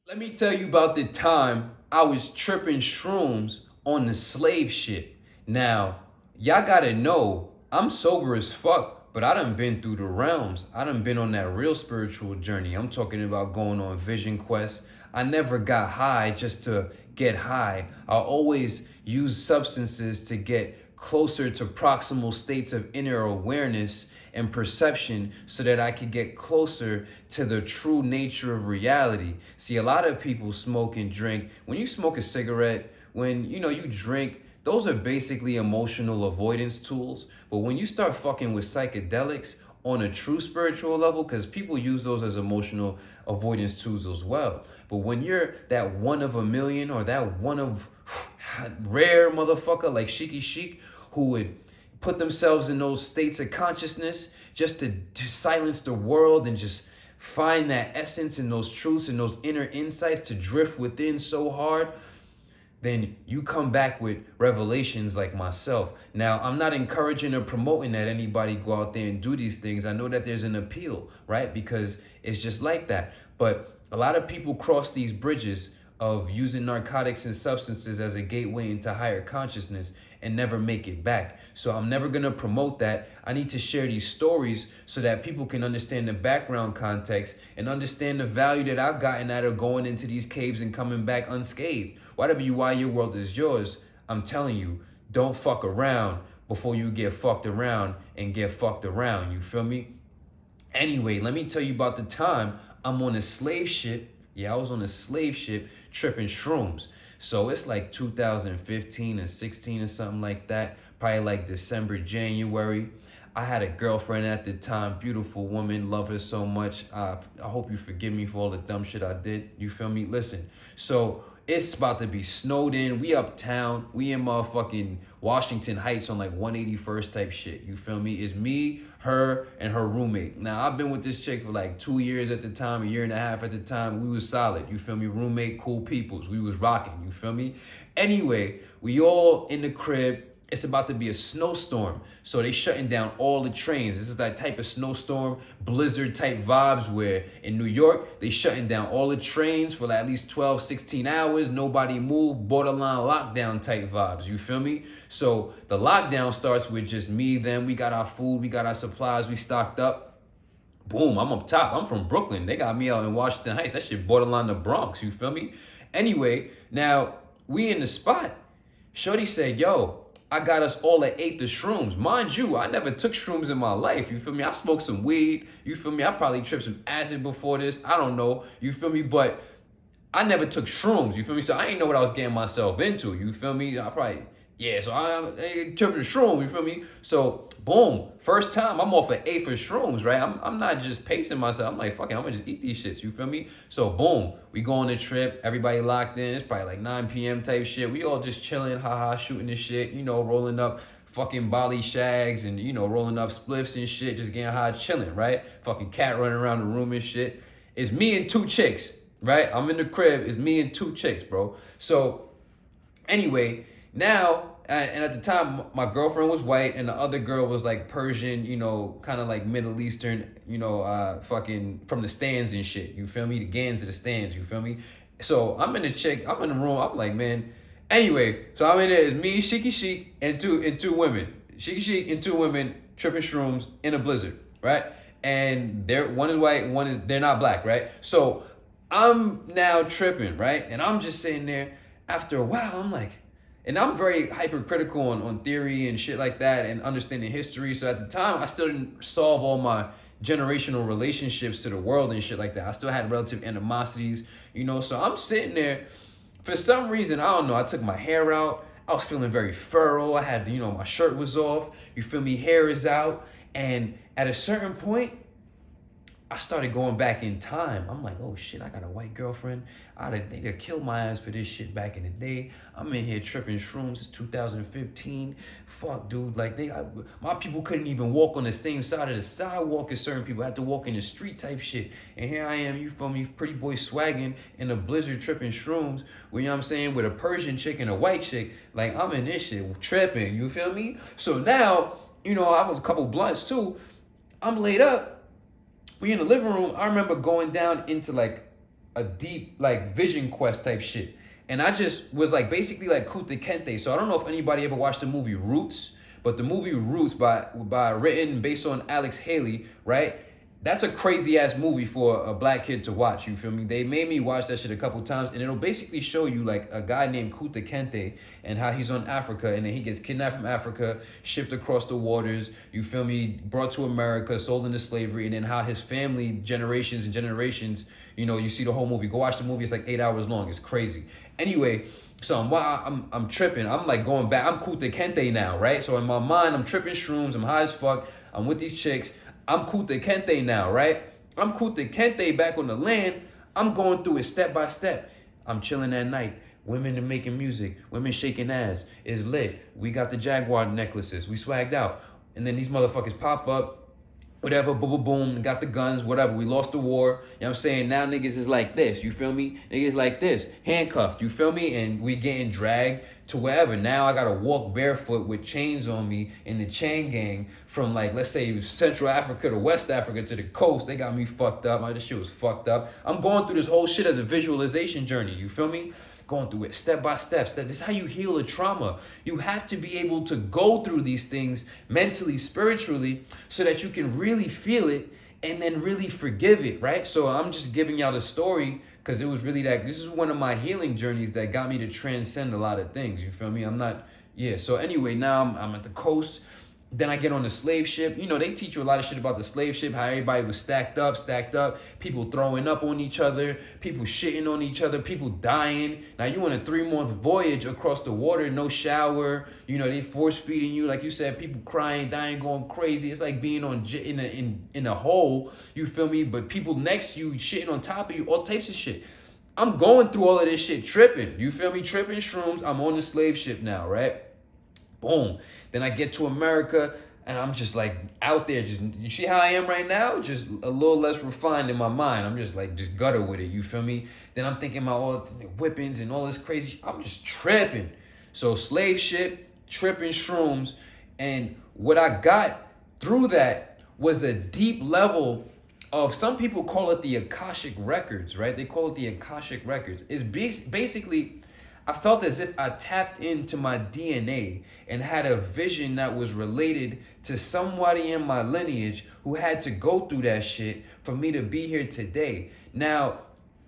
Let me tell you about the time I was tripping shrooms on the slave shit. Now, y'all gotta know, I'm sober as fuck, but I done been through the realms. I done been on that real spiritual journey. I'm talking about going on vision quests. I never got high just to get high. I always used substances to get closer to proximal states of inner awareness and perception so that I could get closer to the true nature of reality. See, a lot of people smoke and drink. When you smoke a cigarette, when you drink, those are basically emotional avoidance tools. But when you start fucking with psychedelics on a true spiritual level, because people use those as emotional avoidance tools as well. But when you're that one of a million or that one of rare motherfucker like Sheikhy Chic, who would put themselves in those states of consciousness just to silence the world and just find that essence and those truths and those inner insights to drift within so hard, then you come back with revelations like myself. Now, I'm not encouraging or promoting that anybody go out there and do these things. I know that there's an appeal, right? Because it's just like that. But a lot of people cross these bridges of using narcotics and substances as a gateway into higher consciousness and never make it back. So I'm never gonna promote that. I need to share these stories so that people can understand the background context and understand the value that I've gotten out of going into these caves and coming back unscathed. Whatever why your world is yours, I'm telling you, don't fuck around before you get fucked around and get fucked around, you feel me? Anyway, let me tell you about the time I'm on a slave ship. Yeah, I was on a slave ship tripping shrooms. So it's like 2015 or 16 or something like that. Probably like December, January. I had a girlfriend at the time, beautiful woman, love her so much. I hope you forgive me for all the dumb shit I did. You feel me? Listen, so it's about to be snowed in. We uptown. We in motherfucking Washington Heights on like 181st type shit. You feel me? It's me, her, and her roommate. Now, I've been with this chick for like 2 years at the time, 1.5 years at the time. We was solid. You feel me? Roommate, cool peoples. We was rocking. You feel me? Anyway, we all in the crib. It's about to be a snowstorm. So they shutting down all the trains. This is that type of snowstorm, blizzard type vibes where in New York, they shutting down all the trains for like at least 12, 16 hours. Nobody move, borderline lockdown type vibes. You feel me? So the lockdown starts with just me, them. We got our food, we got our supplies, we stocked up. Boom, I'm up top. I'm from Brooklyn. They got me out in Washington Heights. That shit borderline the Bronx. You feel me? Anyway, now we in the spot. Shorty said, yo, I got us all at ate the shrooms. Mind you, I never took shrooms in my life. You feel me? I smoked some weed. You feel me? I probably tripped some acid before this. I don't know. You feel me? But I never took shrooms. You feel me? So I didn't know what I was getting myself into. You feel me? So I tripping shrooms. You feel me? So boom, first time I'm off an A for shrooms, right? I'm not just pacing myself. I'm like, fuck it, I'm gonna just eat these shits. You feel me? So boom, we go on the trip. Everybody locked in. It's probably like 9 p.m. type shit. We all just chilling, haha, shooting this shit. Rolling up fucking Bali shags and rolling up spliffs and shit, just getting high, chilling, right? Fucking cat running around the room and shit. It's me and 2 chicks, right? I'm in the crib. It's me and 2 chicks, bro. So anyway. Now, and at the time, my girlfriend was white and the other girl was like Persian, kind of like Middle Eastern, fucking from the stands and shit. You feel me? The Gans of the stands, you feel me? So I'm in the room. I'm like, man. Anyway, so I'm in there. It's me, Sheikhy Chic, and two women. Sheikhy Chic and 2 women tripping shrooms in a blizzard, right? And one is white, they're not black, right? So I'm now tripping, right? And I'm just sitting there. After a while, I'm like, and I'm very hypercritical on theory and shit like that and understanding history. So at the time, I still didn't solve all my generational relationships to the world and shit like that. I still had relative animosities, So I'm sitting there. For some reason, I don't know, I took my hair out. I was feeling very feral. I had, my shirt was off. You feel me? Hair is out. And at a certain point, I started going back in time. I'm like, oh shit, I got a white girlfriend. They'd killed my ass for this shit back in the day. I'm in here tripping shrooms. It's 2015. Fuck, dude. Like my people couldn't even walk on the same side of the sidewalk as certain people. I had to walk in the street type shit. And here I am, you feel me, pretty boy swagging in a blizzard tripping shrooms. With, what I'm saying, with a Persian chick and a white chick. Like I'm in this shit tripping. You feel me? So now, I was a couple blunts too. I'm laid up. We in the living room. I remember going down into like a deep like vision quest type shit. And I just was like basically like 𝙎𝙽𝙀𝙀. So I don't know if anybody ever watched the movie Roots, but the movie Roots by written based on Alex Haley, right? That's a crazy ass movie for a black kid to watch. You feel me? They made me watch that shit a couple times, and it'll basically show you like a guy named 𝙎𝙽𝙀𝙀 and how he's on Africa, and then he gets kidnapped from Africa, shipped across the waters. You feel me? Brought to America, sold into slavery, and then how his family, generations and generations. You know, you see the whole movie. Go watch the movie. It's like 8 hours long. It's crazy. Anyway, so I'm tripping. I'm like going back. I'm 𝙎𝙽𝙀𝙀 now, right? So in my mind, I'm tripping shrooms. I'm high as fuck. I'm with these chicks. I'm 𝙎𝙽𝙀𝙀 now, right? I'm 𝙎𝙽𝙀𝙀 back on the land. I'm going through it step by step. I'm chilling at night. Women are making music. Women shaking ass. It's lit. We got the Jaguar necklaces. We swagged out. And then these motherfuckers pop up. Whatever, boom, boom, boom, got the guns, whatever. We lost the war. You know what I'm saying? Now niggas is like this, you feel me? Niggas like this, handcuffed, you feel me? And we getting dragged to wherever. Now I gotta walk barefoot with chains on me in the chain gang from like, let's say Central Africa to West Africa to the coast. They got me fucked up. This shit was fucked up. I'm going through this whole shit as a visualization journey, you feel me? Going through it step by step. This is how you heal a trauma. You have to be able to go through these things mentally, spiritually, so that you can really feel it and then really forgive it, right? So I'm just giving y'all the story because it was really that, this is one of my healing journeys that got me to transcend a lot of things, you feel me? So anyway, now I'm at the coast. Then I get on the slave ship. You know, they teach you a lot of shit about the slave ship, how everybody was stacked up, people throwing up on each other, people shitting on each other, people dying. Now you on a 3-month voyage across the water, no shower. You know, they force feeding you, like you said, people crying, dying, going crazy. It's like being in a hole, you feel me? But people next to you shitting on top of you, all types of shit. I'm going through all of this shit, tripping. You feel me? Tripping shrooms. I'm on the slave ship now, right? Boom. Then I get to America and I'm just like out there. Just, you see how I am right now? Just a little less refined in my mind. I'm just like, just gutter with it. You feel me? Then I'm thinking about all the whippings and all this crazy. I'm just tripping. So slave ship, tripping shrooms. And what I got through that was a deep level of, some people call it the Akashic records, right? They call it the Akashic records. It's basically, I felt as if I tapped into my DNA and had a vision that was related to somebody in my lineage who had to go through that shit for me to be here today. Now,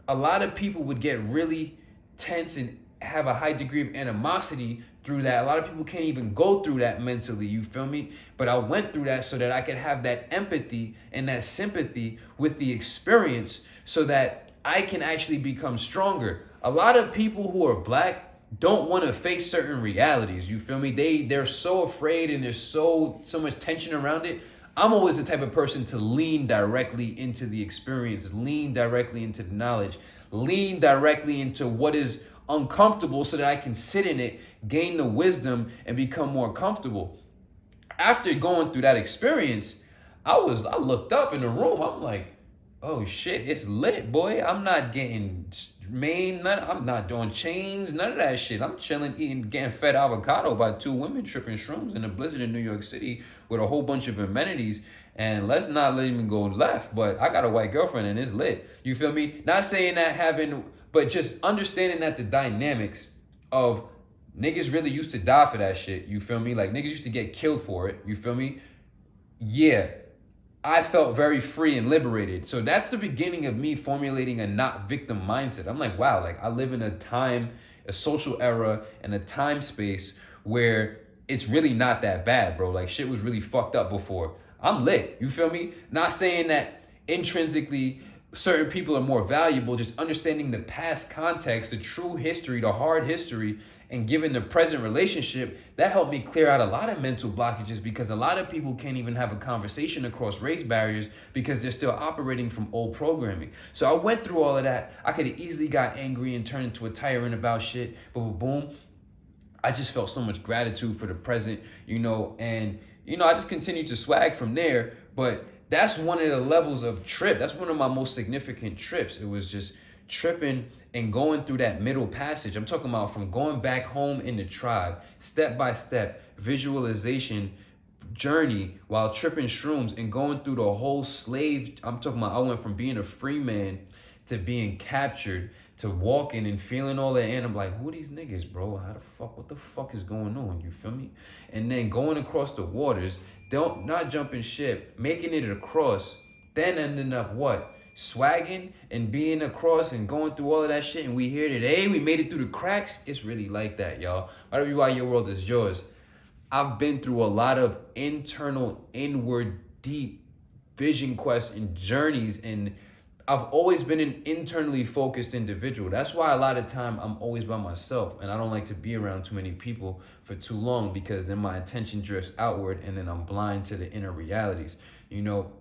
a lot of people would get really tense and have a high degree of animosity through that. A lot of people can't even go through that mentally, you feel me? But I went through that so that I could have that empathy and that sympathy with the experience so that I can actually become stronger. A lot of people who are black don't want to face certain realities, you feel me? They're so afraid and there's so much tension around it. I'm always the type of person to lean directly into the experience, lean directly into the knowledge, lean directly into what is uncomfortable so that I can sit in it, gain the wisdom, and become more comfortable. After going through that experience, I looked up in the room. I'm like, oh shit, it's lit, boy. I'm not getting I'm not doing chains, none of that shit. I'm chilling, eating, getting fed avocado by 2 women tripping shrooms in a blizzard in New York City with a whole bunch of amenities. And let's not let even go left, but I got a white girlfriend and it's lit. You feel me? Not saying that but just understanding that the dynamics of niggas really used to die for that shit. You feel me? Like niggas used to get killed for it. You feel me? Yeah. I felt very free and liberated. So that's the beginning of me formulating a not victim mindset. I'm like, wow, like I live in a social era and a time space where it's really not that bad, bro. Like shit was really fucked up before. I'm lit. You feel me? Not saying that intrinsically certain people are more valuable, just understanding the past context, the true history, the hard history, and given the present relationship, that helped me clear out a lot of mental blockages because a lot of people can't even have a conversation across race barriers because they're still operating from old programming. So I went through all of that. I could have easily got angry and turned into a tyrant about shit, but boom, I just felt so much gratitude for the present, and I just continued to swag from there. But that's one of the levels of trip. That's one of my most significant trips. It was just tripping and going through that middle passage. I'm talking about from going back home in the tribe, step by step, visualization journey while tripping shrooms and going through the whole slave. I'm talking about I went from being a free man to being captured, to walking and feeling all that, and I'm like, who are these niggas, bro? How the fuck, what the fuck is going on? You feel me? And then going across the waters, not jumping ship, making it across, then ending up what? Swagging and being across and going through all of that shit, and we hear that, hey, we made it through the cracks. It's really like that, y'all. Whatever you are, your world is yours. I've been through a lot of internal, inward, deep vision quests and journeys, and I've always been an internally focused individual. That's why a lot of time I'm always by myself, and I don't like to be around too many people for too long, because then my attention drifts outward and then I'm blind to the inner realities, you know.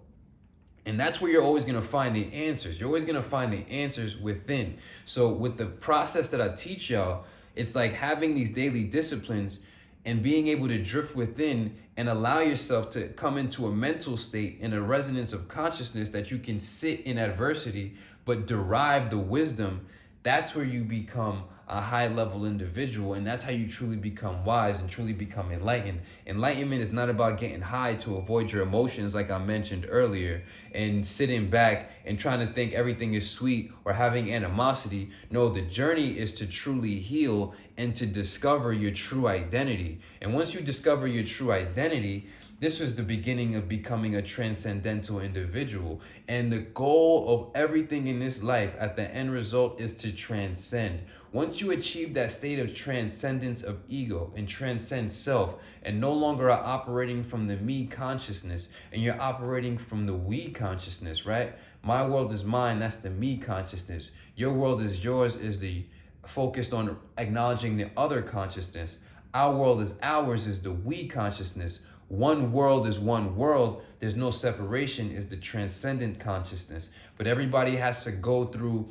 And that's where you're always going to find the answers. You're always going to find the answers within. So with the process that I teach y'all, it's like having these daily disciplines and being able to drift within and allow yourself to come into a mental state in a resonance of consciousness that you can sit in adversity but derive the wisdom. That's where you become a high-level individual, and that's how you truly become wise and truly become enlightened. Enlightenment is not about getting high to avoid your emotions, like I mentioned earlier, and sitting back and trying to think everything is sweet or having animosity. No, the journey is to truly heal and to discover your true identity. And once you discover your true identity, this was the beginning of becoming a transcendental individual. And the goal of everything in this life at the end result is to transcend. Once you achieve that state of transcendence of ego and transcend self, and no longer are operating from the me consciousness, and you're operating from the we consciousness, right? My world is mine, that's the me consciousness. Your world is yours, is the focused on acknowledging the other consciousness. Our world is ours, is the we consciousness. One world is one world. There's no separation, is the transcendent consciousness. But everybody has to go through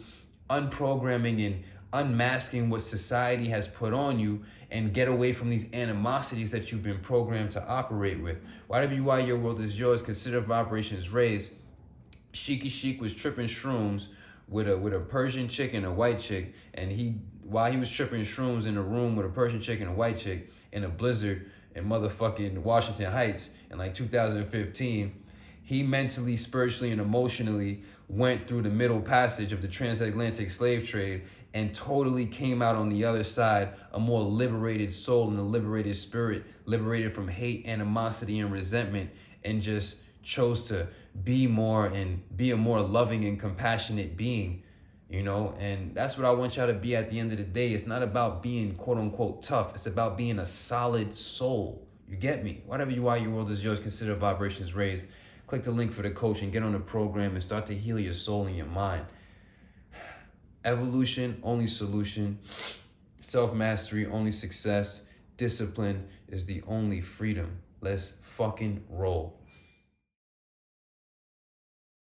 unprogramming and unmasking what society has put on you and get away from these animosities that you've been programmed to operate with. Whatever you are, your world is yours. Consider vibrations raised. Sheikhy Chic was tripping shrooms with a Persian chick and a white chick, and while he was tripping shrooms in a room with a Persian chick and a white chick in a blizzard in motherfucking Washington Heights in like 2015, he mentally, spiritually, and emotionally went through the middle passage of the transatlantic slave trade and totally came out on the other side a more liberated soul and a liberated spirit, liberated from hate, animosity, and resentment, and just chose to be more and be a more loving and compassionate being, you know. And that's what I want y'all to be at the end of the day. It's not about being quote unquote tough. It's about being a solid soul. You get me? Whatever you are, your world is yours. Consider vibrations raised. Click the link for the coaching, get on the program, and start to heal your soul and your mind. Evolution, only solution. Self-mastery, only success. Discipline is the only freedom. Let's fucking roll.